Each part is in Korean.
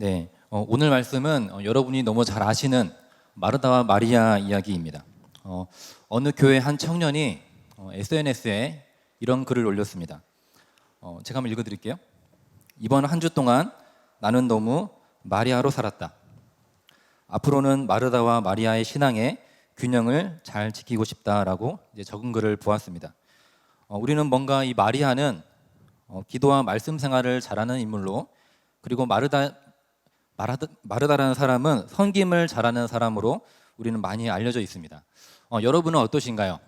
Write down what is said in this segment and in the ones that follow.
네, 오늘 말씀은 여러분이 너무 잘 아시는 마르다와 마리아 이야기입니다. 어느 교회 한 청년이 SNS에 이런 글을 올렸습니다. 제가 한번 읽어드릴게요. 이번 한 주 동안 나는 너무 마리아로 살았다. 앞으로는 마르다와 마리아의 신앙의 균형을 잘 지키고 싶다라고 이제 적은 글을 보았습니다. 우리는 뭔가 이 마리아는 기도와 말씀 생활을 잘하는 인물로, 그리고 마르다라는 사람은 섬김을 잘하는 사람으로 우리는 많이 알려져 있습니다. 여러분은 어떠신가요?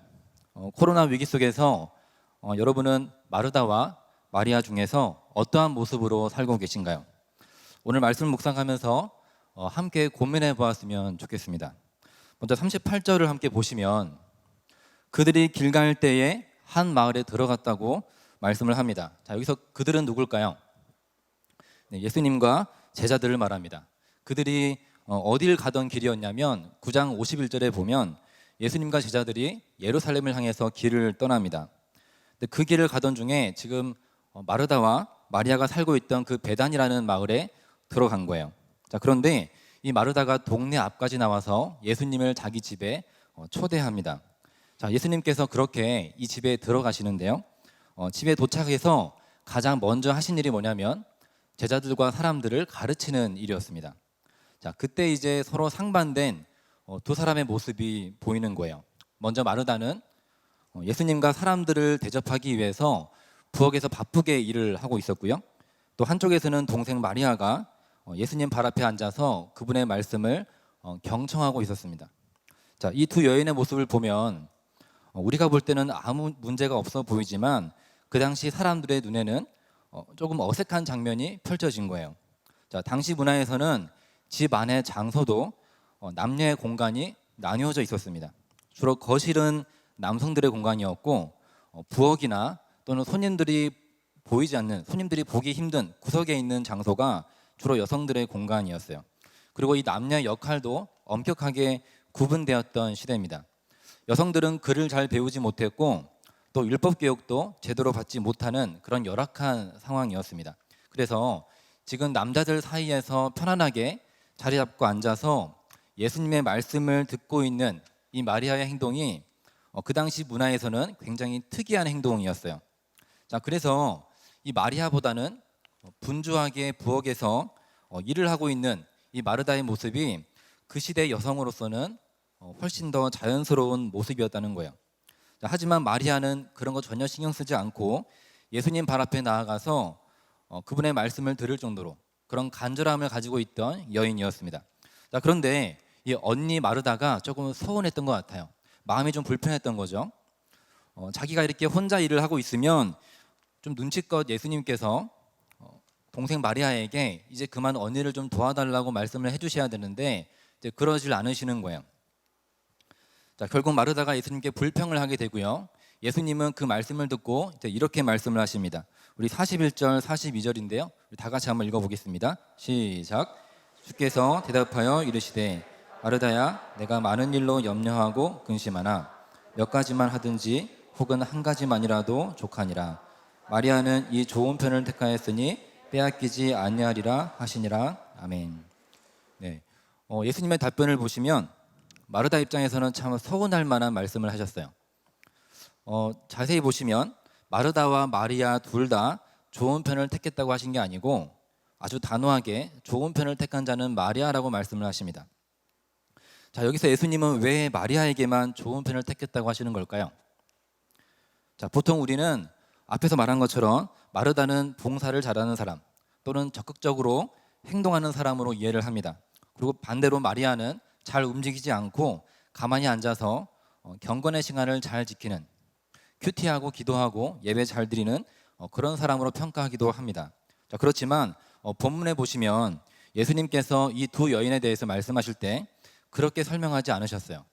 코로나 위기 속에서 여러분은 마르다와 마리아 중에서 어떠한 모습으로 살고 계신가요? 오늘 말씀을 묵상하면서 함께 고민해 보았으면 좋겠습니다. 먼저 38절을 함께 보시면 그들이 길 갈 때에 한 마을에 들어갔다고 말씀을 합니다. 자, 여기서 그들은 누굴까요? 네, 예수님과 제자들을 말합니다. 그들이 어딜 가던 길이었냐면 9장 51절에 보면 예수님과 제자들이 예루살렘을 향해서 길을 떠납니다. 근데 그 길을 가던 중에 지금 마르다와 마리아가 살고 있던 그 베단이라는 마을에 들어간 거예요. 자, 그런데 이 마르다가 동네 앞까지 나와서 예수님을 자기 집에 초대합니다. 자, 예수님께서 그렇게 이 집에 들어가시는데요. 집에 도착해서 가장 먼저 하신 일이 뭐냐면 제자들과 사람들을 가르치는 일이었습니다. 자, 그때 이제 서로 상반된 두 사람의 모습이 보이는 거예요. 먼저 마르다는 예수님과 사람들을 대접하기 위해서 부엌에서 바쁘게 일을 하고 있었고요. 또 한쪽에서는 동생 마리아가 예수님 발 앞에 앉아서 그분의 말씀을 경청하고 있었습니다. 자, 이 두 여인의 모습을 보면 우리가 볼 때는 아무 문제가 없어 보이지만 그 당시 사람들의 눈에는 조금 어색한 장면이 펼쳐진 거예요. 자, 당시 문화에서는 집 안의 장소도 남녀의 공간이 나뉘어져 있었습니다. 주로 거실은 남성들의 공간이었고 부엌이나 또는 손님들이 보기 힘든 구석에 있는 장소가 주로 여성들의 공간이었어요. 그리고 이 남녀의 역할도 엄격하게 구분되었던 시대입니다. 여성들은 글을 잘 배우지 못했고 또 율법 교육도 제대로 받지 못하는 그런 열악한 상황이었습니다. 그래서 지금 남자들 사이에서 편안하게 자리 잡고 앉아서 예수님의 말씀을 듣고 있는 이 마리아의 행동이 그 당시 문화에서는 굉장히 특이한 행동이었어요. 자, 그래서 이 마리아보다는 분주하게 부엌에서 일을 하고 있는 이 마르다의 모습이 그 시대 여성으로서는 훨씬 더 자연스러운 모습이었다는 거예요. 자, 하지만 마리아는 그런 거 전혀 신경 쓰지 않고 예수님 발 앞에 나아가서 그분의 말씀을 들을 정도로 그런 간절함을 가지고 있던 여인이었습니다. 자, 그런데 이 언니 마르다가 조금 서운했던 것 같아요. 마음이 좀 불편했던 거죠. 자기가 이렇게 혼자 일을 하고 있으면 좀 눈치껏 예수님께서 동생 마리아에게 이제 그만 언니를 좀 도와달라고 말씀을 해주셔야 되는데 이제 그러질 않으시는 거예요. 자, 결국 마르다가 예수님께 불평을 하게 되고요. 예수님은 그 말씀을 듣고 이제 이렇게 말씀을 하십니다. 우리 41절, 42절인데요. 우리 다 같이 한번 읽어보겠습니다. 시작. 주께서 대답하여 이르시되 마르다야, 내가 많은 일로 염려하고 근심하나 몇 가지만 하든지 혹은 한 가지만이라도 족하니라. 마리아는 이 좋은 편을 택하였으니 빼앗기지 아니하리라 하시니라. 아멘. 네, 예수님의 답변을 보시면 마르다 입장에서는 참 서운할 만한 말씀을 하셨어요. 자세히 보시면 마르다와 마리아 둘 다 좋은 편을 택했다고 하신 게 아니고 아주 단호하게 좋은 편을 택한 자는 마리아라고 말씀을 하십니다. 자, 여기서 예수님은 왜 마리아에게만 좋은 편을 택했다고 하시는 걸까요? 자, 보통 우리는 앞에서 말한 것처럼 마르다는 봉사를 잘하는 사람 또는 적극적으로 행동하는 사람으로 이해를 합니다. 그리고 반대로 마리아는 잘 움직이지 않고 가만히 앉아서 경건의 시간을 잘 지키는, 큐티하고 기도하고 예배 잘 드리는 그런 사람으로 평가하기도 합니다. 자, 그렇지만 본문에 보시면 예수님께서 이 두 여인에 대해서 말씀하실 때 그렇게 설명하지 않으셨어요.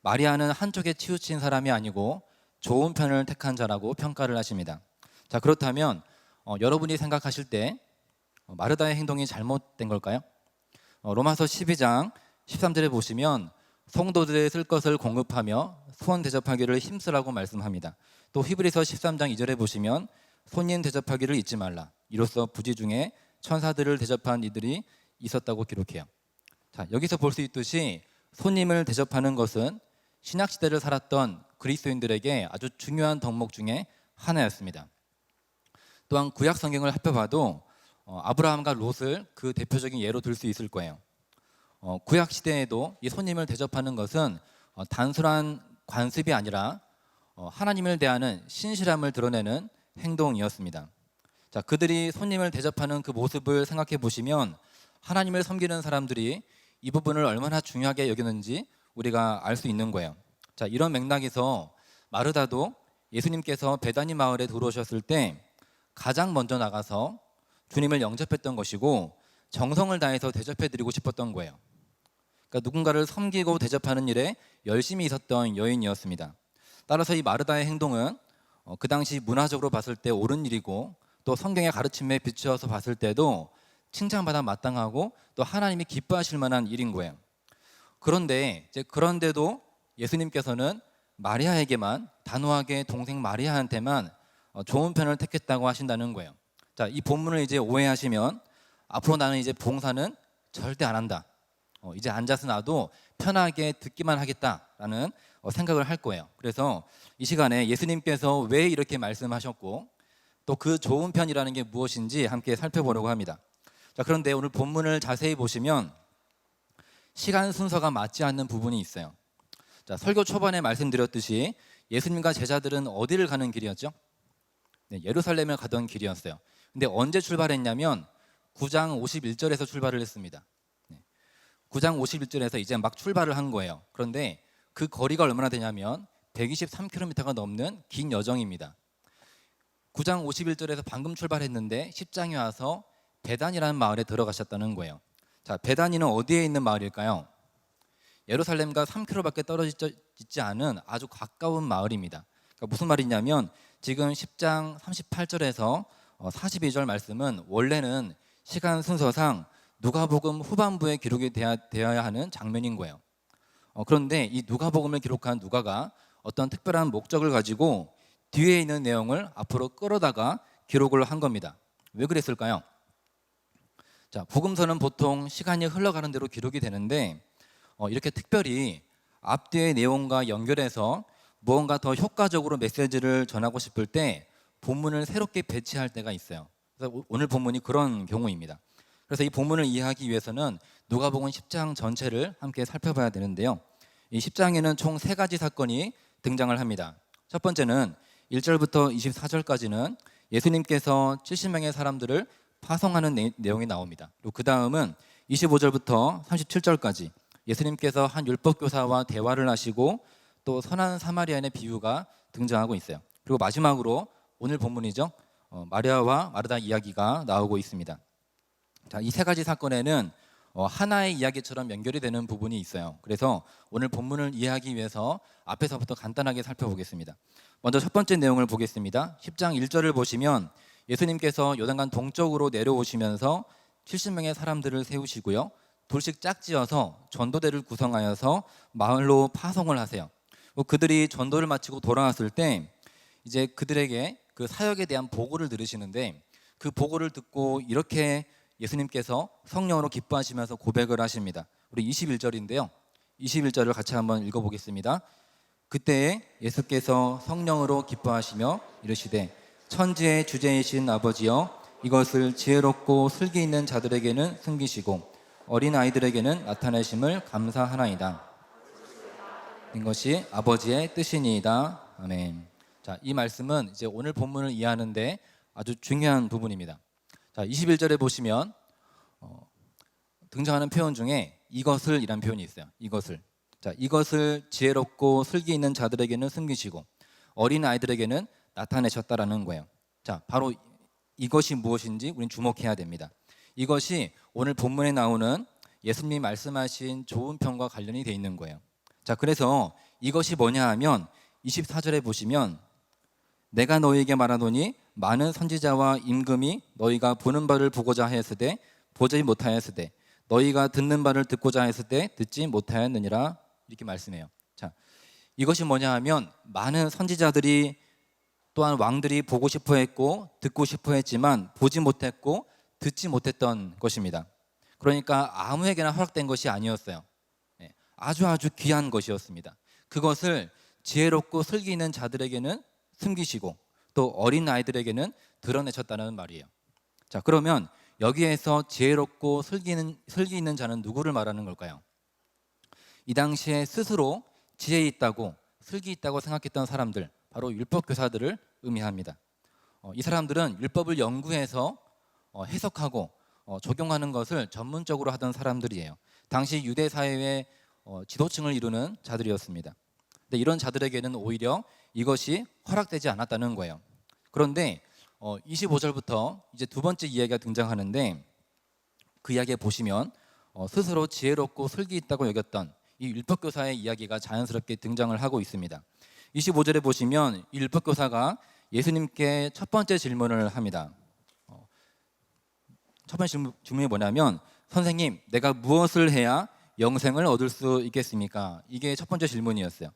마리아는 한쪽에 치우친 사람이 아니고 좋은 편을 택한 자라고 평가를 하십니다. 자, 그렇다면 여러분이 생각하실 때 마르다의 행동이 잘못된 걸까요? 로마서 12장 13절에 보시면 성도들의 쓸 것을 공급하며 소원 대접하기를 힘쓰라고 말씀합니다. 또 히브리서 13장 2절에 보시면 손님 대접하기를 잊지 말라. 이로써 부지 중에 천사들을 대접한 이들이 있었다고 기록해요. 자, 여기서 볼 수 있듯이 손님을 대접하는 것은 신약 시대를 살았던 그리스도인들에게 아주 중요한 덕목 중에 하나였습니다. 또한 구약 성경을 살펴봐도 아브라함과 롯을 그 대표적인 예로 들 수 있을 거예요. 구약 시대에도 이 손님을 대접하는 것은 단순한 관습이 아니라 하나님을 대하는 신실함을 드러내는 행동이었습니다. 자, 그들이 손님을 대접하는 그 모습을 생각해 보시면 하나님을 섬기는 사람들이 이 부분을 얼마나 중요하게 여기는지 우리가 알 수 있는 거예요. 자, 이런 맥락에서 마르다도 예수님께서 베다니 마을에 들어오셨을 때 가장 먼저 나가서 주님을 영접했던 것이고 정성을 다해서 대접해드리고 싶었던 거예요. 그러니까 누군가를 섬기고 대접하는 일에 열심히 있었던 여인이었습니다. 따라서 이 마르다의 행동은 그 당시 문화적으로 봤을 때 옳은 일이고 또 성경의 가르침에 비추어서 봤을 때도 칭찬받아 마땅하고 또 하나님이 기뻐하실 만한 일인 거예요. 그런데도 예수님께서는 마리아에게만 단호하게 동생 마리아한테만 좋은 편을 택했다고 하신다는 거예요. 자, 이 본문을 이제 오해하시면 앞으로 나는 이제 봉사는 절대 안 한다. 이제 앉아서 나도 편하게 듣기만 하겠다라는 생각을 할 거예요. 그래서 이 시간에 예수님께서 왜 이렇게 말씀하셨고 또 그 좋은 편이라는 게 무엇인지 함께 살펴보려고 합니다. 자, 그런데 오늘 본문을 자세히 보시면 시간 순서가 맞지 않는 부분이 있어요. 자, 설교 초반에 말씀드렸듯이 예수님과 제자들은 어디를 가는 길이었죠? 네, 예루살렘을 가던 길이었어요. 근데 언제 출발했냐면 9장 51절에서 출발을 했습니다. 9장 51절에서 이제 막 출발을 한 거예요. 그런데 그 거리가 얼마나 되냐면 123km가 넘는 긴 여정입니다. 9장 51절에서 방금 출발했는데 10장에 와서 베단이라는 마을에 들어가셨다는 거예요. 자, 베단이는 어디에 있는 마을일까요? 예루살렘과 3km밖에 떨어져 있지 않은 아주 가까운 마을입니다. 그러니까 무슨 말이냐면 지금 10장 38절에서 42절 말씀은 원래는 시간 순서상 누가복음 후반부에 기록이 되어야 하는 장면인 거예요. 그런데 이 누가복음을 기록한 누가가 어떤 특별한 목적을 가지고 뒤에 있는 내용을 앞으로 끌어다가 기록을 한 겁니다. 왜 그랬을까요? 자, 복음서는 보통 시간이 흘러가는 대로 기록이 되는데 이렇게 특별히 앞뒤의 내용과 연결해서 무언가 더 효과적으로 메시지를 전하고 싶을 때 본문을 새롭게 배치할 때가 있어요. 그래서 오늘 본문이 그런 경우입니다. 그래서 이 본문을 이해하기 위해서는 누가복음 10장 전체를 함께 살펴봐야 되는데요. 이 10장에는 총 3가지 사건이 등장을 합니다. 첫 번째는 1절부터 24절까지는 예수님께서 70명의 사람들을 파송하는 내용이 나옵니다. 그리고 그 다음은 25절부터 37절까지 예수님께서 한 율법교사와 대화를 하시고 또 선한 사마리아인의 비유가 등장하고 있어요. 그리고 마지막으로 오늘 본문이죠. 마리아와 마르다 이야기가 나오고 있습니다. 자, 이 3가지 사건에는 하나의 이야기처럼 연결이 되는 부분이 있어요. 그래서 오늘 본문을 이해하기 위해서 앞에서부터 간단하게 살펴보겠습니다. 먼저 첫 번째 내용을 보겠습니다. 10장 1절을 보시면 예수님께서 요단강 동쪽으로 내려오시면서 70명의 사람들을 세우시고요. 둘씩 짝지어서 전도대를 구성하여서 마을로 파송을 하세요. 그들이 전도를 마치고 돌아왔을 때 이제 그들에게 그 사역에 대한 보고를 들으시는데 그 보고를 듣고 이렇게 예수님께서 성령으로 기뻐하시면서 고백을 하십니다. 우리 21절인데요. 21절을 같이 한번 읽어보겠습니다. 그때에 예수께서 성령으로 기뻐하시며 이르시되 천지의 주제이신 아버지여 이것을 지혜롭고 슬기 있는 자들에게는 숨기시고 어린 아이들에게는 나타내심을 감사하나이다. 이것이 아버지의 뜻이니이다. 아멘. 자, 이 말씀은 이제 오늘 본문을 이해하는데 아주 중요한 부분입니다. 자, 21절에 보시면 등장하는 표현 중에 이것을 이란 표현이 있어요. 이것을. 자, 이것을 지혜롭고 슬기 있는 자들에게는 숨기시고 어린 아이들에게는 나타내셨다라는 거예요. 자, 바로 이것이 무엇인지 우리는 주목해야 됩니다. 이것이 오늘 본문에 나오는 예수님이 말씀하신 좋은 편과 관련이 돼 있는 거예요. 자, 그래서 이것이 뭐냐 하면 24절에 보시면 내가 너희에게 말하노니 많은 선지자와 임금이 너희가 보는 바를 보고자 하였으되 보지 못하였으되 너희가 듣는 바를 듣고자 하였으되 듣지 못하였느니라 이렇게 말씀해요. 자, 이것이 뭐냐 하면 많은 선지자들이 또한 왕들이 보고 싶어 했고 듣고 싶어 했지만 보지 못했고 듣지 못했던 것입니다. 그러니까 아무에게나 허락된 것이 아니었어요. 예, 아주 귀한 것이었습니다. 그것을 지혜롭고 슬기 있는 자들에게는 숨기시고 또 어린 아이들에게는 드러내셨다는 말이에요. 자, 그러면 여기에서 지혜롭고 슬기 있는 자는 누구를 말하는 걸까요? 이 당시에 스스로 지혜 있다고 슬기 있다고 생각했던 사람들, 바로 율법 교사들을 의미합니다. 이 사람들은 율법을 연구해서 해석하고 적용하는 것을 전문적으로 하던 사람들이에요. 당시 유대 사회의 지도층을 이루는 자들이었습니다. 근데 이런 자들에게는 오히려 이것이 허락되지 않았다는 거예요. 그런데 25절부터 이제 두 번째 이야기가 등장하는데, 그 이야기에 보시면 스스로 지혜롭고 슬기 있다고 여겼던 이 율법교사의 이야기가 자연스럽게 등장을 하고 있습니다. 25절에 보시면 이 율법교사가 예수님께 첫 번째 질문을 합니다. 첫 번째 질문이 뭐냐면, 선생님, 내가 무엇을 해야 영생을 얻을 수 있겠습니까? 이게 첫 번째 질문이었어요.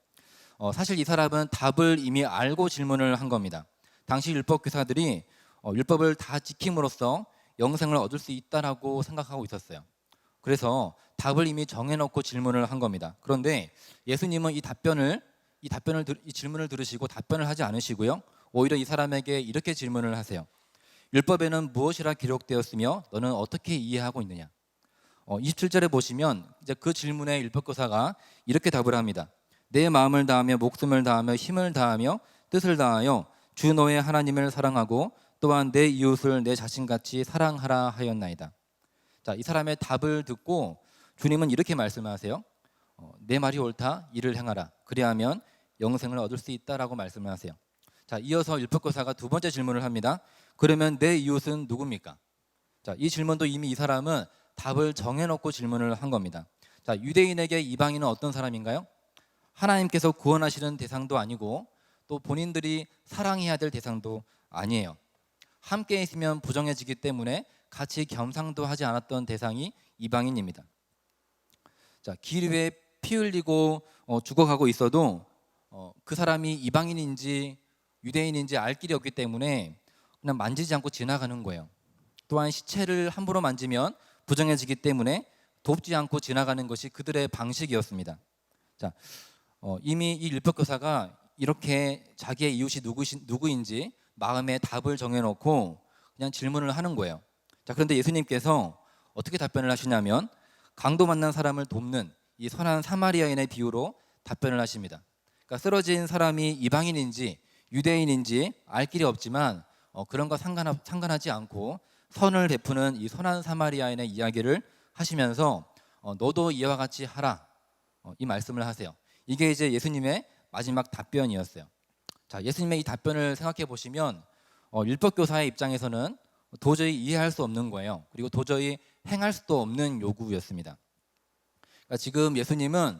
사실 이 사람은 답을 이미 알고 질문을 한 겁니다. 당시 율법교사들이 율법을 다 지킴으로써 영생을 얻을 수 있다라고 생각하고 있었어요. 그래서 답을 이미 정해놓고 질문을 한 겁니다. 그런데 예수님은 이 질문을 들으시고 답변을 하지 않으시고요, 오히려 이 사람에게 이렇게 질문을 하세요. 율법에는 무엇이라 기록되었으며 너는 어떻게 이해하고 있느냐? 27절에 보시면 이제 그 질문에 율법교사가 이렇게 답을 합니다. 내 마음을 다하며 목숨을 다하며 힘을 다하며 뜻을 다하여 주 너의 하나님을 사랑하고 또한 내 이웃을 내 자신같이 사랑하라 하였나이다. 자, 이 사람의 답을 듣고 주님은 이렇게 말씀하세요. 내 말이 옳다, 이를 행하라. 그리하면 영생을 얻을 수 있다라고 말씀을 하세요. 자, 이어서 율법교사가 두 번째 질문을 합니다. 그러면 내 이웃은 누굽니까? 자, 이 질문도 이미 이 사람은 답을 정해놓고 질문을 한 겁니다. 자, 유대인에게 이방인은 어떤 사람인가요? 하나님께서 구원하시는 대상도 아니고 또 본인들이 사랑해야 될 대상도 아니에요. 함께 있으면 부정해지기 때문에 같이 겸상도 하지 않았던 대상이 이방인입니다. 자, 길 위에 피 흘리고 죽어가고 있어도 그 사람이 이방인인지 유대인인지 알 길이 없기 때문에 그냥 만지지 않고 지나가는 거예요. 또한 시체를 함부로 만지면 부정해지기 때문에 돕지 않고 지나가는 것이 그들의 방식이었습니다. 자, 이미 이 율법교사가 이렇게 자기의 이웃이 누구인지 마음에 답을 정해놓고 그냥 질문을 하는 거예요. 자, 그런데 예수님께서 어떻게 답변을 하시냐면, 강도 만난 사람을 돕는 이 선한 사마리아인의 비유로 답변을 하십니다. 그러니까 쓰러진 사람이 이방인인지 유대인인지 알 길이 없지만 그런 거 상관하지 않고 선을 베푸는 이 선한 사마리아인의 이야기를 하시면서 너도 이와 같이 하라, 이 말씀을 하세요. 이게 이제 예수님의 마지막 답변이었어요. 자, 예수님의 이 답변을 생각해 보시면 율법교사의 입장에서는 도저히 이해할 수 없는 거예요. 그리고 도저히 행할 수도 없는 요구였습니다. 그러니까 지금 예수님은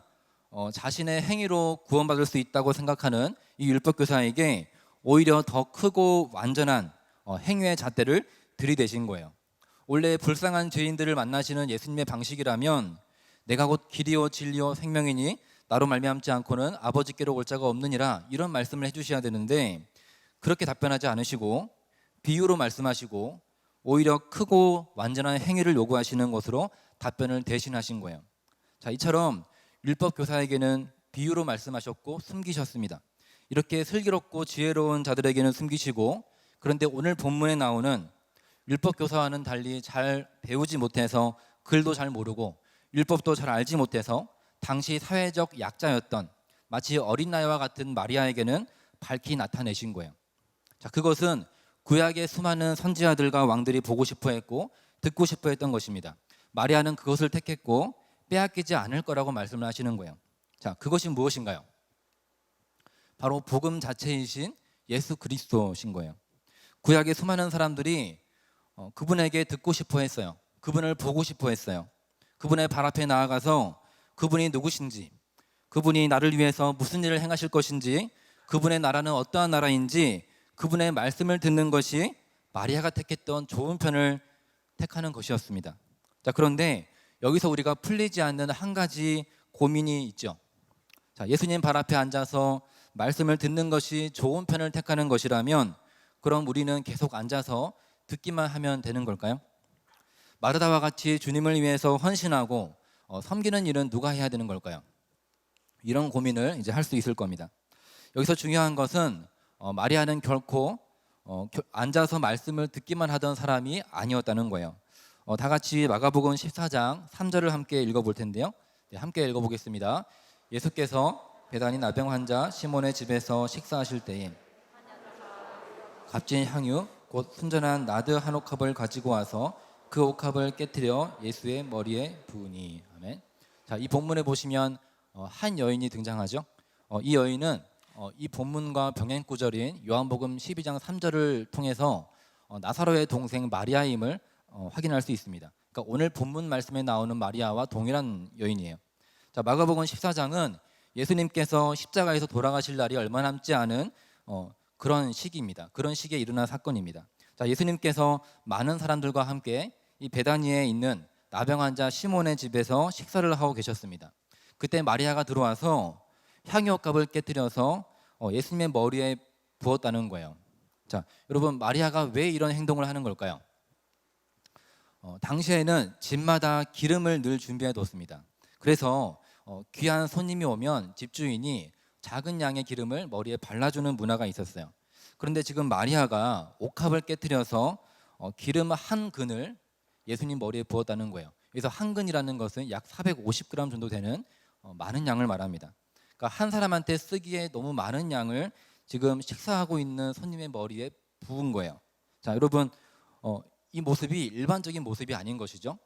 자신의 행위로 구원받을 수 있다고 생각하는 이 율법교사에게 오히려 더 크고 완전한 행위의 잣대를 들이대신 거예요. 원래 불쌍한 죄인들을 만나시는 예수님의 방식이라면 내가 곧 길이요 진리요 생명이니 나로 말미암지 않고는 아버지께로 올 자가 없느니라, 이런 말씀을 해주셔야 되는데 그렇게 답변하지 않으시고 비유로 말씀하시고 오히려 크고 완전한 행위를 요구하시는 것으로 답변을 대신하신 거예요. 자, 이처럼 율법 교사에게는 비유로 말씀하셨고 숨기셨습니다. 이렇게 슬기롭고 지혜로운 자들에게는 숨기시고, 그런데 오늘 본문에 나오는 율법 교사와는 달리 잘 배우지 못해서 글도 잘 모르고 율법도 잘 알지 못해서 당시 사회적 약자였던 마치 어린아이와 같은 마리아에게는 밝히 나타내신 거예요. 자, 그것은 구약의 수많은 선지자들과 왕들이 보고 싶어 했고 듣고 싶어 했던 것입니다. 마리아는 그것을 택했고 빼앗기지 않을 거라고 말씀을 하시는 거예요. 자, 그것이 무엇인가요? 바로 복음 자체이신 예수 그리스도신 거예요. 구약의 수많은 사람들이 그분에게 듣고 싶어 했어요. 그분을 보고 싶어 했어요. 그분의 발 앞에 나아가서 그분이 누구신지, 그분이 나를 위해서 무슨 일을 행하실 것인지, 그분의 나라는 어떠한 나라인지 그분의 말씀을 듣는 것이 마리아가 택했던 좋은 편을 택하는 것이었습니다. 자, 그런데 여기서 우리가 풀리지 않는 한 가지 고민이 있죠. 자, 예수님 발 앞에 앉아서 말씀을 듣는 것이 좋은 편을 택하는 것이라면 그럼 우리는 계속 앉아서 듣기만 하면 되는 걸까요? 마르다와 같이 주님을 위해서 헌신하고 섬기는 일은 누가 해야 되는 걸까요? 이런 고민을 이제 할 수 있을 겁니다. 여기서 중요한 것은 마리아는 결코 앉아서 말씀을 듣기만 하던 사람이 아니었다는 거예요. 다 같이 마가복음 14장 3절을 함께 읽어볼 텐데요. 네, 함께 읽어보겠습니다. 예수께서 베다니 나병 환자 시몬의 집에서 식사하실 때에 값진 향유 곧 순전한 나드 한 옥합을 가지고 와서 그 옥합을 깨뜨려 예수의 머리에 부으니. 아멘. 자, 이 본문에 보시면 한 여인이 등장하죠. 이 여인은 이 본문과 병행 구절인 요한복음 12장 3절을 통해서 나사로의 동생 마리아임을 확인할 수 있습니다. 그러니까 오늘 본문 말씀에 나오는 마리아와 동일한 여인이에요. 자, 마가복음 14장은 예수님께서 십자가에서 돌아가실 날이 얼마 남지 않은 그런 시기입니다. 그런 시기에 일어난 사건입니다. 자, 예수님께서 많은 사람들과 함께 이 베다니에 있는 나병 환자 시몬의 집에서 식사를 하고 계셨습니다. 그때 마리아가 들어와서 향유옥합을 깨뜨려서 예수님의 머리에 부었다는 거예요. 자, 여러분, 마리아가 왜 이런 행동을 하는 걸까요? 당시에는 집마다 기름을 늘 준비해 뒀습니다. 그래서 귀한 손님이 오면 집주인이 작은 양의 기름을 머리에 발라주는 문화가 있었어요. 그런데 지금 마리아가 옥합을 깨뜨려서 기름 한 근을 예수님 머리에 부었다는 거예요. 그래서 한 근이라는 것은 약 450g 정도 되는 많은 양을 말합니다. 그러니까 한 사람한테 쓰기에 너무 많은 양을 지금 식사하고 있는 손님의 머리에 부은 거예요. 자, 여러분, 이 모습이 일반적인 모습이 아닌 것이죠.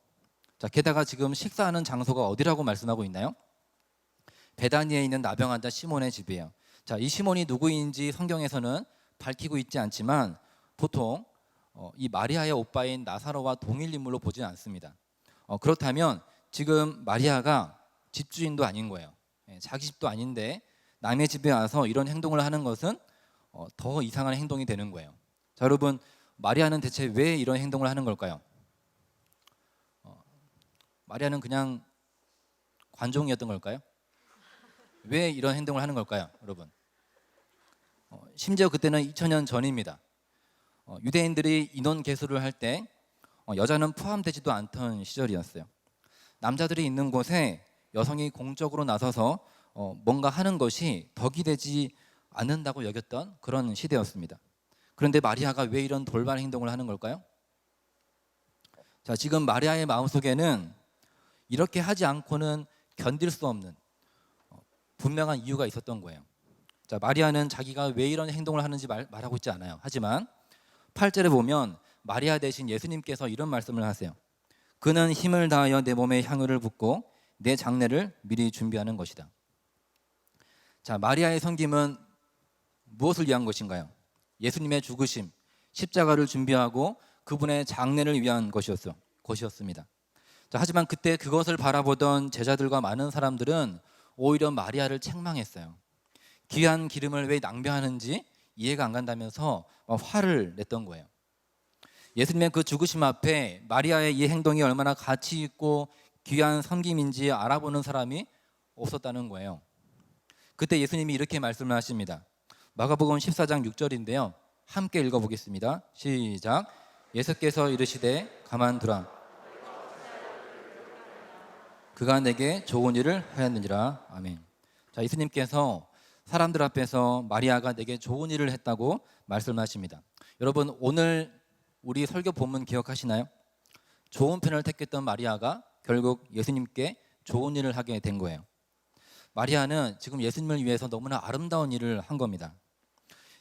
자, 게다가 지금 식사하는 장소가 어디라고 말씀하고 있나요? 베다니에 있는 나병 환자 시몬의 집이에요. 자, 이 시몬이 누구인지 성경에서는 밝히고 있지 않지만 보통 이 마리아의 오빠인 나사로와 동일 인물로 보진 않습니다. 그렇다면 지금 마리아가 집주인도 아닌 거예요. 자기 집도 아닌데 남의 집에 와서 이런 행동을 하는 것은 더 이상한 행동이 되는 거예요. 자, 여러분, 마리아는 대체 왜 이런 행동을 하는 걸까요? 마리아는 그냥 관종이었던 걸까요? 왜 이런 행동을 하는 걸까요, 여러분? 심지어 그때는 2000년 전입니다. 유대인들이 인원 계수를 할 때 여자는 포함되지도 않던 시절이었어요. 남자들이 있는 곳에 여성이 공적으로 나서서 뭔가 하는 것이 덕이 되지 않는다고 여겼던 그런 시대였습니다. 그런데 마리아가 왜 이런 돌발 행동을 하는 걸까요? 자, 지금 마리아의 마음속에는 이렇게 하지 않고는 견딜 수 없는 분명한 이유가 있었던 거예요. 자, 마리아는 자기가 왜 이런 행동을 하는지 말하고 있지 않아요. 하지만 8절에 보면 마리아 대신 예수님께서 이런 말씀을 하세요. 그는 힘을 다하여 내 몸에 향유를 붓고 내 장례를 미리 준비하는 것이다. 자, 마리아의 섬김은 무엇을 위한 것인가요? 예수님의 죽으심, 십자가를 준비하고 그분의 장례를 위한 것이었습니다. 자, 하지만 그때 그것을 바라보던 제자들과 많은 사람들은 오히려 마리아를 책망했어요. 귀한 기름을 왜 낭비하는지 이해가 안 간다면서 화를 냈던 거예요. 예수님의 그 죽으심 앞에 마리아의 이 행동이 얼마나 가치 있고 귀한 섬김인지 알아보는 사람이 없었다는 거예요. 그때 예수님이 이렇게 말씀을 하십니다. 마가복음 14장 6절인데요. 함께 읽어보겠습니다. 시작. 예수께서 이르시되 가만두라. 그가 내게 좋은 일을 하였느니라. 아멘. 자, 예수님께서 사람들 앞에서 마리아가 내게 좋은 일을 했다고 말씀하십니다. 여러분, 오늘 우리 설교 본문 기억하시나요? 좋은 편을 택했던 마리아가 결국 예수님께 좋은 일을 하게 된 거예요. 마리아는 지금 예수님을 위해서 너무나 아름다운 일을 한 겁니다.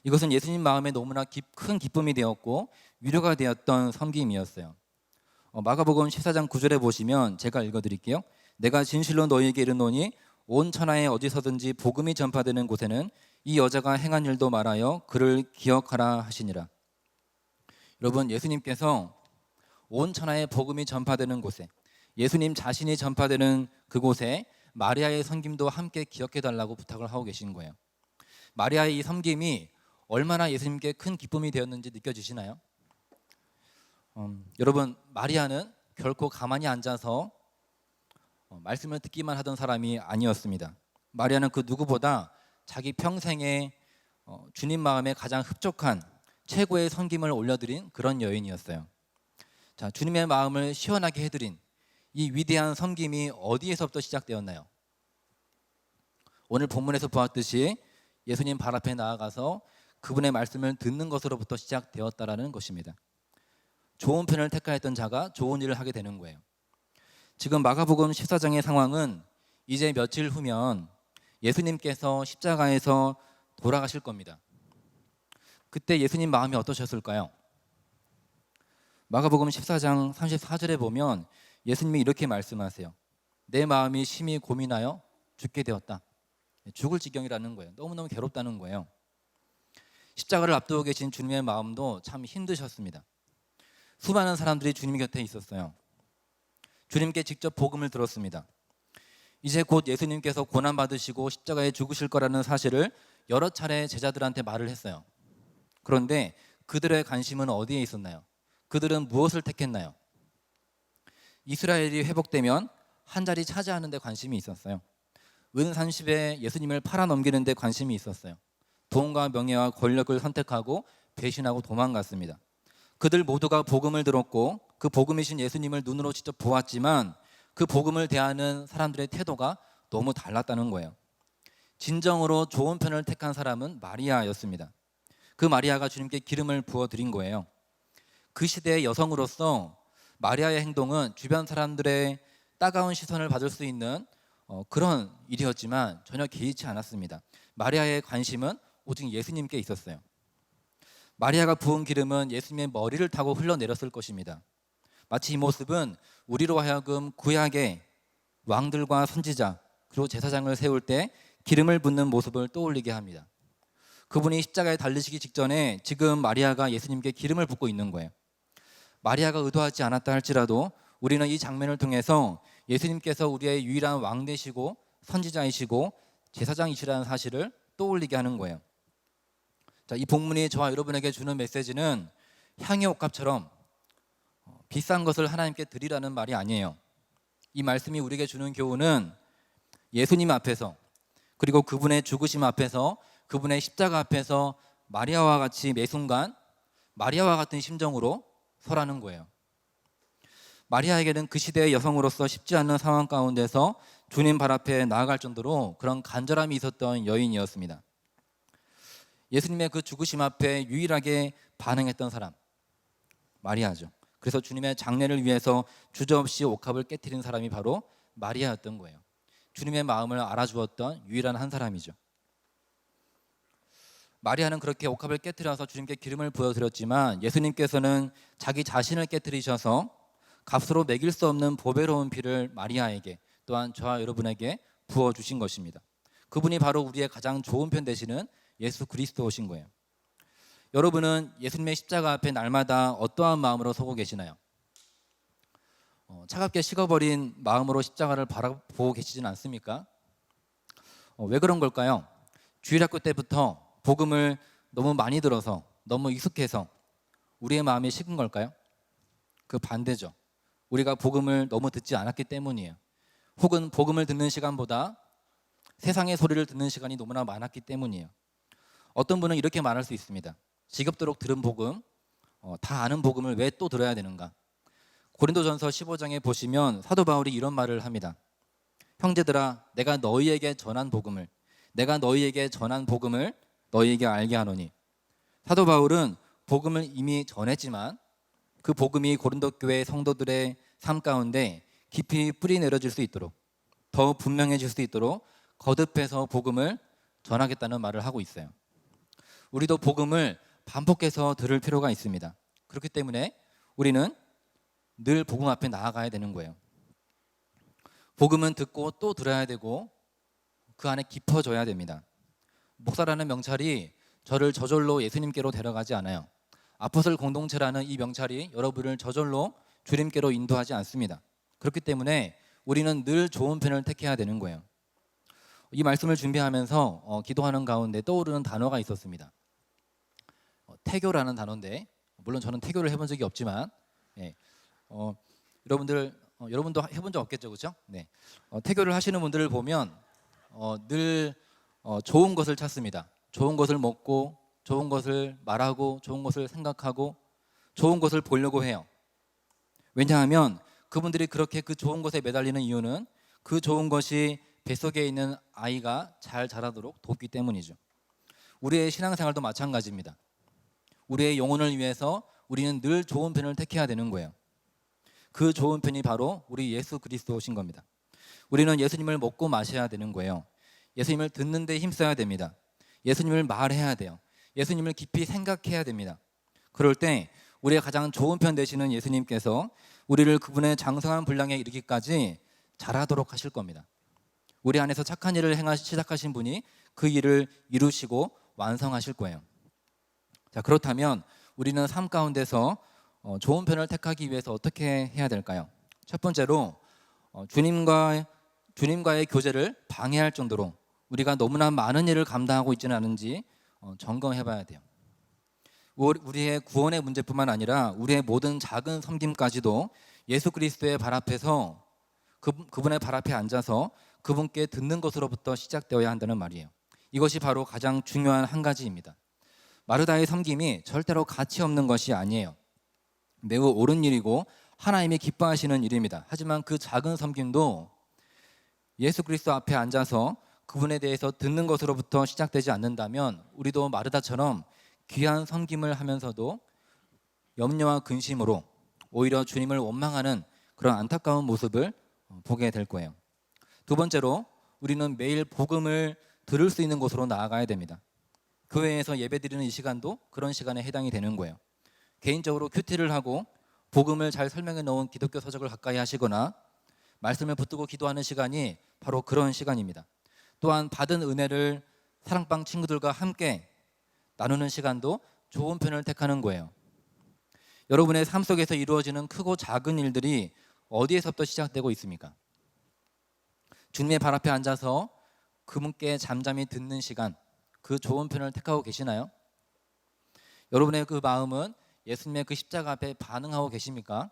이것은 예수님 마음에 너무나 큰 기쁨이 되었고 위로가 되었던 섬김이었어요. 마가복음 14장 9절에 보시면 제가 읽어드릴게요. 내가 진실로 너희에게 이르노니 온 천하에 어디서든지 복음이 전파되는 곳에는 이 여자가 행한 일도 말하여 그를 기억하라 하시니라. 여러분, 예수님께서 온 천하에 복음이 전파되는 곳에, 예수님 자신이 전파되는 그곳에 마리아의 섬김도 함께 기억해달라고 부탁을 하고 계신 거예요. 마리아의 이 섬김이 얼마나 예수님께 큰 기쁨이 되었는지 느껴지시나요? 여러분, 마리아는 결코 가만히 앉아서 말씀을 듣기만 하던 사람이 아니었습니다. 마리아는 그 누구보다 자기 평생에 주님 마음에 가장 흡족한 최고의 섬김을 올려드린 그런 여인이었어요. 자, 주님의 마음을 시원하게 해드린 이 위대한 섬김이 어디에서부터 시작되었나요? 오늘 본문에서 보았듯이 예수님 발 앞에 나아가서 그분의 말씀을 듣는 것으로부터 시작되었다라는 것입니다. 좋은 편을 택하였던 자가 좋은 일을 하게 되는 거예요. 지금 마가복음 14장의 상황은 이제 며칠 후면 예수님께서 십자가에서 돌아가실 겁니다. 그때 예수님 마음이 어떠셨을까요? 마가복음 14장 34절에 보면 예수님이 이렇게 말씀하세요. 내 마음이 심히 고민하여 죽게 되었다. 죽을 지경이라는 거예요. 너무너무 괴롭다는 거예요. 십자가를 앞두고 계신 주님의 마음도 참 힘드셨습니다. 수많은 사람들이 주님 곁에 있었어요. 주님께 직접 복음을 들었습니다. 이제 곧 예수님께서 고난받으시고 십자가에 죽으실 거라는 사실을 여러 차례 제자들한테 말을 했어요. 그런데 그들의 관심은 어디에 있었나요? 그들은 무엇을 택했나요? 이스라엘이 회복되면 한 자리 차지하는 데 관심이 있었어요. 은 30에 예수님을 팔아넘기는 데 관심이 있었어요. 돈과 명예와 권력을 선택하고 배신하고 도망갔습니다. 그들 모두가 복음을 들었고 그 복음이신 예수님을 눈으로 직접 보았지만 그 복음을 대하는 사람들의 태도가 너무 달랐다는 거예요. 진정으로 좋은 편을 택한 사람은 마리아였습니다. 그 마리아가 주님께 기름을 부어드린 거예요. 그 시대의 여성으로서 마리아의 행동은 주변 사람들의 따가운 시선을 받을 수 있는 그런 일이었지만 전혀 개의치 않았습니다. 마리아의 관심은 오직 예수님께 있었어요. 마리아가 부은 기름은 예수님의 머리를 타고 흘러내렸을 것입니다. 마치 이 모습은 우리로 하여금 구약의 왕들과 선지자 그리고 제사장을 세울 때 기름을 붓는 모습을 떠올리게 합니다. 그분이 십자가에 달리시기 직전에 지금 마리아가 예수님께 기름을 붓고 있는 거예요. 마리아가 의도하지 않았다 할지라도 우리는 이 장면을 통해서 예수님께서 우리의 유일한 왕 되시고 선지자이시고 제사장이시라는 사실을 떠올리게 하는 거예요. 자, 이 본문이 저와 여러분에게 주는 메시지는 향유 옥합처럼 비싼 것을 하나님께 드리라는 말이 아니에요. 이 말씀이 우리에게 주는 교훈은 예수님 앞에서 그리고 그분의 죽으심 앞에서 그분의 십자가 앞에서 마리아와 같이 매 순간 마리아와 같은 심정으로 서라는 거예요. 마리아에게는 그 시대의 여성으로서 쉽지 않은 상황 가운데서 주님 발 앞에 나아갈 정도로 그런 간절함이 있었던 여인이었습니다. 예수님의 그 죽으심 앞에 유일하게 반응했던 사람 마리아죠. 그래서 주님의 장례를 위해서 주저없이 옥합을 깨트린 사람이 바로 마리아였던 거예요. 주님의 마음을 알아주었던 유일한 한 사람이죠. 마리아는 그렇게 옥합을 깨트려서 주님께 기름을 부어드렸지만 예수님께서는 자기 자신을 깨트리셔서 값으로 매길 수 없는 보배로운 피를 마리아에게 또한 저와 여러분에게 부어주신 것입니다. 그분이 바로 우리의 가장 좋은 편 되시는 예수 그리스도이신 거예요. 여러분은 예수님의 십자가 앞에 날마다 어떠한 마음으로 서고 계시나요? 차갑게 식어버린 마음으로 십자가를 바라보고 계시진 않습니까? 왜 그런 걸까요? 주일학교 때부터 복음을 너무 많이 들어서 너무 익숙해서 우리의 마음이 식은 걸까요? 그 반대죠. 우리가 복음을 너무 듣지 않았기 때문이에요. 혹은 복음을 듣는 시간보다 세상의 소리를 듣는 시간이 너무나 많았기 때문이에요. 어떤 분은 이렇게 말할 수 있습니다. 지겹도록 들은 복음, 다 아는 복음을 왜 또 들어야 되는가? 고린도전서 15장에 보시면 사도 바울이 이런 말을 합니다. 형제들아, 내가 너희에게 전한 복음을 너희에게 알게 하노니. 사도 바울은 복음을 이미 전했지만 그 복음이 고린도 교회 성도들의 삶 가운데 깊이 뿌리 내려질 수 있도록 더 분명해질 수 있도록 거듭해서 복음을 전하겠다는 말을 하고 있어요. 우리도 복음을 반복해서 들을 필요가 있습니다. 그렇기 때문에 우리는 늘 복음 앞에 나아가야 되는 거예요. 복음은 듣고 또 들어야 되고 그 안에 깊어져야 됩니다. 목사라는 명찰이 저를 저절로 예수님께로 데려가지 않아요. 아포스톨 공동체라는 이 명찰이 여러분을 저절로 주님께로 인도하지 않습니다. 그렇기 때문에 우리는 늘 좋은 편을 택해야 되는 거예요. 이 말씀을 준비하면서 기도하는 가운데 떠오르는 단어가 있었습니다. 태교라는 단어인데 물론 저는 태교를 해본 적이 없지만 여러분도 해본 적 없겠죠, 그렇죠? 네. 태교를 하시는 분들을 보면 늘 좋은 것을 찾습니다. 좋은 것을 먹고 좋은 것을 말하고 좋은 것을 생각하고 좋은 것을 보려고 해요. 왜냐하면 그분들이 그렇게 그 좋은 것에 매달리는 이유는 그 좋은 것이 뱃속에 있는 아이가 잘 자라도록 돕기 때문이죠. 우리의 신앙생활도 마찬가지입니다. 우리의 영혼을 위해서 우리는 늘 좋은 편을 택해야 되는 거예요. 그 좋은 편이 바로 우리 예수 그리스도신 겁니다. 우리는 예수님을 먹고 마셔야 되는 거예요. 예수님을 듣는 데 힘써야 됩니다. 예수님을 말해야 돼요. 예수님을 깊이 생각해야 됩니다. 그럴 때 우리의 가장 좋은 편 되시는 예수님께서 우리를 그분의 장성한 분량에 이르기까지 잘하도록 하실 겁니다. 우리 안에서 착한 일을 시작하신 분이 그 일을 이루시고 완성하실 거예요. 자, 그렇다면 우리는 삶 가운데서 좋은 편을 택하기 위해서 어떻게 해야 될까요? 첫 번째로 주님과의 교제를 방해할 정도로 우리가 너무나 많은 일을 감당하고 있지는 않은지 점검해 봐야 돼요. 우리의 구원의 문제뿐만 아니라 우리의 모든 작은 섬김까지도 예수 그리스도의 발 앞에서 그분의 발 앞에 앉아서 그분께 듣는 것으로부터 시작되어야 한다는 말이에요. 이것이 바로 가장 중요한 한 가지입니다. 마르다의 섬김이 절대로 가치 없는 것이 아니에요. 매우 옳은 일이고 하나님이 기뻐하시는 일입니다. 하지만 그 작은 섬김도 예수 그리스도 앞에 앉아서 그분에 대해서 듣는 것으로부터 시작되지 않는다면 우리도 마르다처럼 귀한 섬김을 하면서도 염려와 근심으로 오히려 주님을 원망하는 그런 안타까운 모습을 보게 될 거예요. 두 번째로 우리는 매일 복음을 들을 수 있는 곳으로 나아가야 됩니다. 교회에서 예배드리는 이 시간도 그런 시간에 해당이 되는 거예요. 개인적으로 큐티를 하고 복음을 잘 설명해 놓은 기독교 서적을 가까이 하시거나 말씀을 붙들고 기도하는 시간이 바로 그런 시간입니다. 또한 받은 은혜를 사랑방 친구들과 함께 나누는 시간도 좋은 편을 택하는 거예요. 여러분의 삶 속에서 이루어지는 크고 작은 일들이 어디에서부터 시작되고 있습니까? 주님의 발 앞에 앉아서 그분께 잠잠히 듣는 시간, 그 좋은 편을 택하고 계시나요? 여러분의 그 마음은 예수님의 그 십자가 앞에 반응하고 계십니까?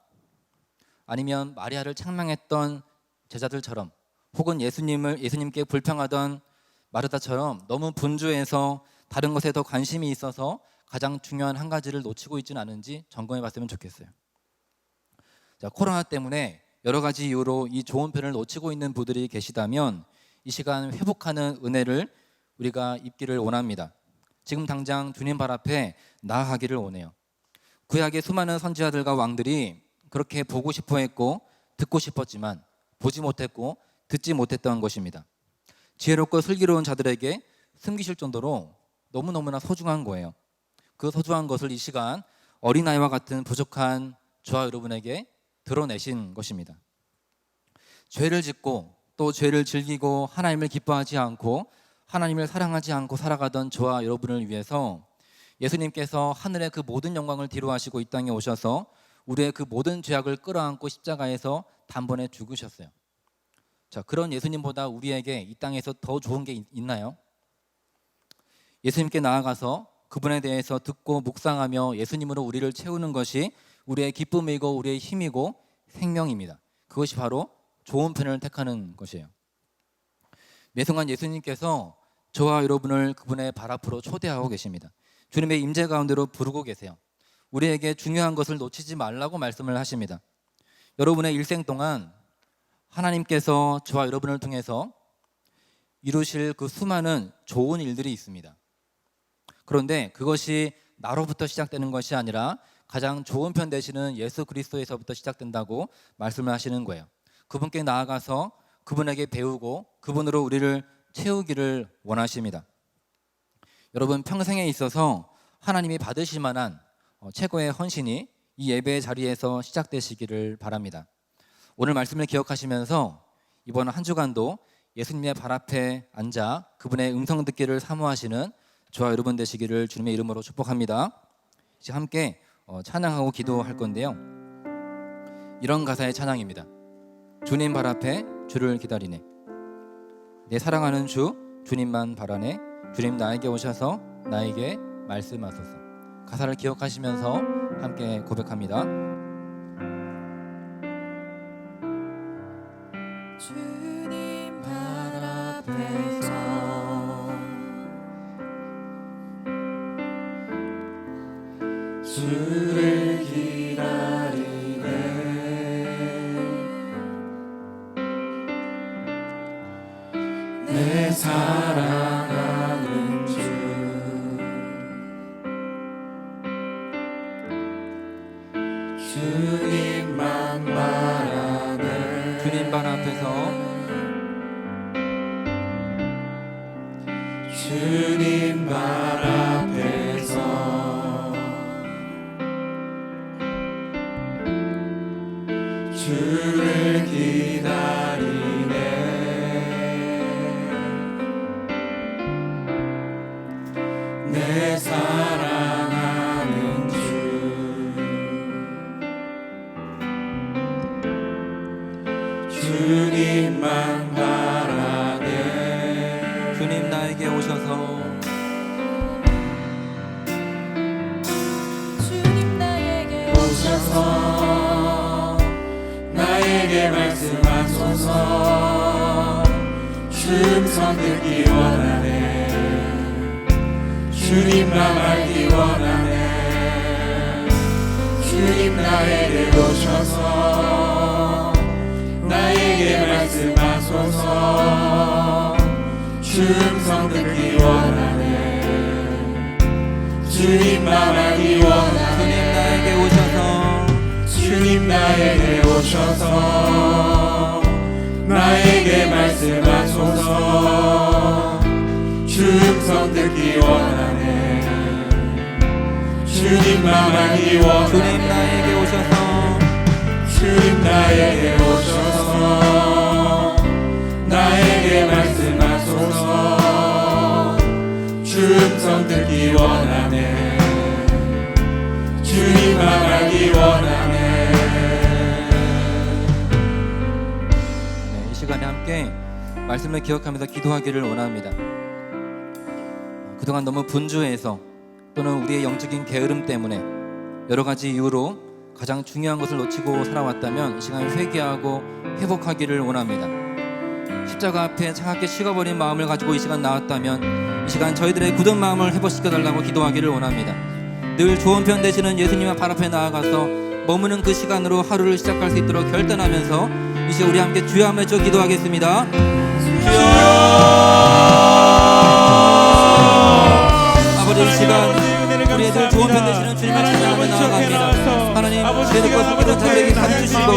아니면 마리아를 책망했던 제자들처럼 혹은 예수님께 불평하던 마르다처럼 너무 분주해서 다른 것에 더 관심이 있어서 가장 중요한 한 가지를 놓치고 있지는 않은지 점검해 봤으면 좋겠어요. 자, 코로나 때문에 여러 가지 이유로 이 좋은 편을 놓치고 있는 분들이 계시다면 이 시간 회복하는 은혜를 우리가 입기를 원합니다. 지금 당장 주님 발 앞에 나아가기를 원해요. 구약의 수많은 선지자들과 왕들이 그렇게 보고 싶어 했고 듣고 싶었지만 보지 못했고 듣지 못했던 것입니다. 지혜롭고 슬기로운 자들에게 숨기실 정도로 너무너무나 소중한 거예요. 그 소중한 것을 이 시간 어린아이와 같은 부족한 저와 여러분에게 드러내신 것입니다. 죄를 짓고 또 죄를 즐기고 하나님을 기뻐하지 않고 하나님을 사랑하지 않고 살아가던 저와 여러분을 위해서 예수님께서 하늘의 그 모든 영광을 뒤로하시고 이 땅에 오셔서 우리의 그 모든 죄악을 끌어안고 십자가에서 단번에 죽으셨어요. 자, 그런 예수님보다 우리에게 이 땅에서 더 좋은 게 있나요? 예수님께 나아가서 그분에 대해서 듣고 묵상하며 예수님으로 우리를 채우는 것이 우리의 기쁨이고 우리의 힘이고 생명입니다. 그것이 바로 좋은 편을 택하는 것이에요. 매순간 예수님께서 저와 여러분을 그분의 발 앞으로 초대하고 계십니다. 주님의 임재 가운데로 부르고 계세요. 우리에게 중요한 것을 놓치지 말라고 말씀을 하십니다. 여러분의 일생 동안 하나님께서 저와 여러분을 통해서 이루실 그 수많은 좋은 일들이 있습니다. 그런데 그것이 나로부터 시작되는 것이 아니라 가장 좋은 편 되시는 예수 그리스도에서부터 시작된다고 말씀을 하시는 거예요. 그분께 나아가서 그분에게 배우고 그분으로 우리를 채우기를 원하십니다. 여러분, 평생에 있어서 하나님이 받으실 만한 최고의 헌신이 이 예배의 자리에서 시작되시기를 바랍니다. 오늘 말씀을 기억하시면서 이번 한 주간도 예수님의 발 앞에 앉아 그분의 음성 듣기를 사모하시는 저와 여러분 되시기를 주님의 이름으로 축복합니다. 이제 함께 찬양하고 기도할 건데요. 이런 가사의 찬양입니다. 주님 발 앞에 주를 기다리네. 내 사랑하는 주 주님만 바라네. 주님 나에게 오셔서 나에게 말씀하소서. 가사를 기억하시면서 함께 고백합니다. 주님 발 앞에서 주를 기다리네. 내 사랑하는 주 주님만 바라네 주님 발 앞에서 주님 발 앞에서 주를 기다리네 내 사랑하는 주 주님만 바라네 주님 나에게 오셔서 주님 나에게 오셔서 나에게 말씀하소서 주음성 듣기 원하네 주님 나 알기 원하네 주님 나에게 오셔서 나에게 말씀하소서 주음성 듣기 원하네 주님 나 알기 원하네 주님 나에게 오셔서 주님 나에게 오셔서 나에게 말씀하소서 주음성 듣기 원하네 주님 만나기 원하네 주님 나에게 오셔서 주님 나에게 오셔서 나에게 말씀하소서 주음성 듣기 원하네 주님 만나기 원하네 네, 이 시간에 함께 말씀을 기억하면서 기도하기를 원합니다. 그동안 너무 분주해서 또는 우리의 영적인 게으름 때문에 여러 가지 이유로 가장 중요한 것을 놓치고 살아왔다면 이 시간에 회개하고 회복하기를 원합니다. 십자가 앞에 차갑게 식어버린 마음을 가지고 이 시간 나왔다면 이 시간 저희들의 굳은 마음을 회복시켜달라고 기도하기를 원합니다. 늘 좋은 편 되시는 예수님의 발 앞에 나아가서 머무는 그 시간으로 하루를 시작할 수 있도록 결단하면서 이 시간 우리 함께 주여 한번 외쳐 기도하겠습니다. 아버지 이 시간 우리 애들 좋은 편 되시는 주님을 찬양하며 나아갑니다. 하나님 죄를 벗기던 자들에게 가르치시고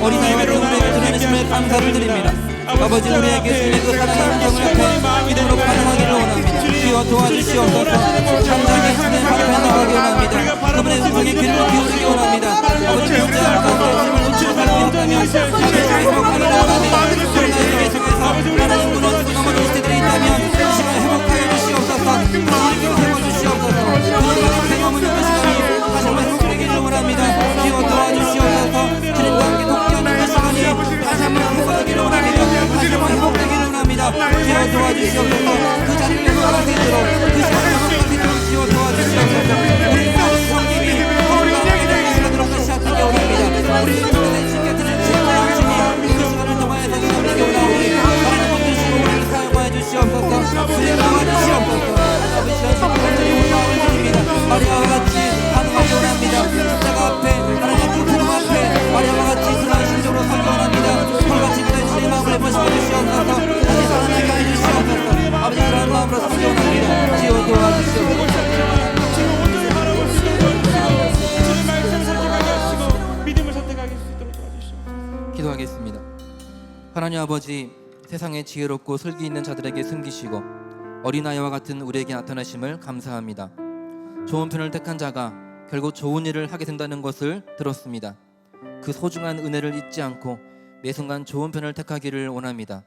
어린아이 같은 우리에게 드러내심에 감사를 드립니다. 아버지 우리에게 주님의 그 사랑의 음성을 앞에 믿음으로 반응하기를 원합니다. 주여 도와주시옵소서. 잠잠히 주님의 발 앞에 나가기 원합니다. 그분의 음성에 귀를 기울이기 원합니다. 아버지 문제와 가운데 힘을 놓치고 살고 있다면 아버지 회복하기를 원합니다. 코로나19 계속해서 하나님 무너지고 넘어진 시대들이 있다면 이 시간 회복하여 주시옵소서. 하나님 세워주시옵소서. 하나님 세워무는 그 시간이 다시 한번 회복되기를 원합니다. 주여 도와주시옵소서. 주님과 함께 동행하는 그 시간이 다시 한번 회복되기를 원합니다. 다시 한번 회복되기를 원합니다. 주여 도와주시옵소서. 그 자리를 회복할 수 있도록 그 시간을 회복할 수 있도록 주여 도와주시옵소서. 우리 모든 성김이 거울과 함께 되는 시간으로 다시 하기를 원합니다. 우리 인생에 챙겨드는 진짜 양심이 그 시간을 통하여서 시험하기 원하오니 하나님 붙드시고 우리를 사용하여 주시옵소서. 주님 도와주시옵소서. 아버지 시간 신부간절히 올라오는 중입니다. 마리아와 같이 반응하기 원합니다. 십자가 앞에 하나님 그 구름 앞에 마리아와 같이 순한 심정으로 서기 원합니다. 불같이 그대 주님 마음을 해보시고 주시옵소서. 다시 살아나게 해주시옵소서. 아버지 그런 마음으로 서기 원합니다. 지어 도와주시옵소서. 지금 온전히 바라볼 수 있도록 도와주시고 주님 말씀 선택하게 하시고 믿음을 선택하게 할 수 있도록 도와주시옵소서. 기도하겠습니다. 하나님 아버지 세상에 지혜롭고 슬기 있는 자들에게 숨기시고 어린아이와 같은 우리에게 나타나심을 감사합니다. 좋은 편을 택한 자가 결국 좋은 일을 하게 된다는 것을 들었습니다. 그 소중한 은혜를 잊지 않고 매 순간 좋은 편을 택하기를 원합니다.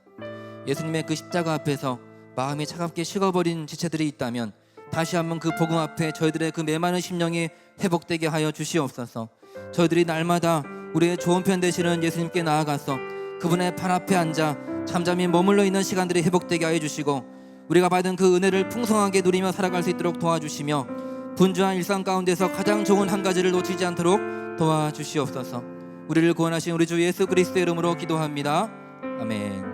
예수님의 그 십자가 앞에서 마음이 차갑게 식어버린 지체들이 있다면 다시 한번 그 복음 앞에 저희들의 그 메마른 심령이 회복되게 하여 주시옵소서. 저희들이 날마다 우리의 좋은 편 되시는 예수님께 나아가서 그분의 발 앞에 앉아 잠잠히 머물러 있는 시간들이 회복되게 하여 주시고 우리가 받은 그 은혜를 풍성하게 누리며 살아갈 수 있도록 도와주시며 분주한 일상 가운데서 가장 좋은 한 가지를 놓치지 않도록 도와주시옵소서. 우리를 구원하신 우리 주 예수 그리스도의 이름으로 기도합니다. 아멘.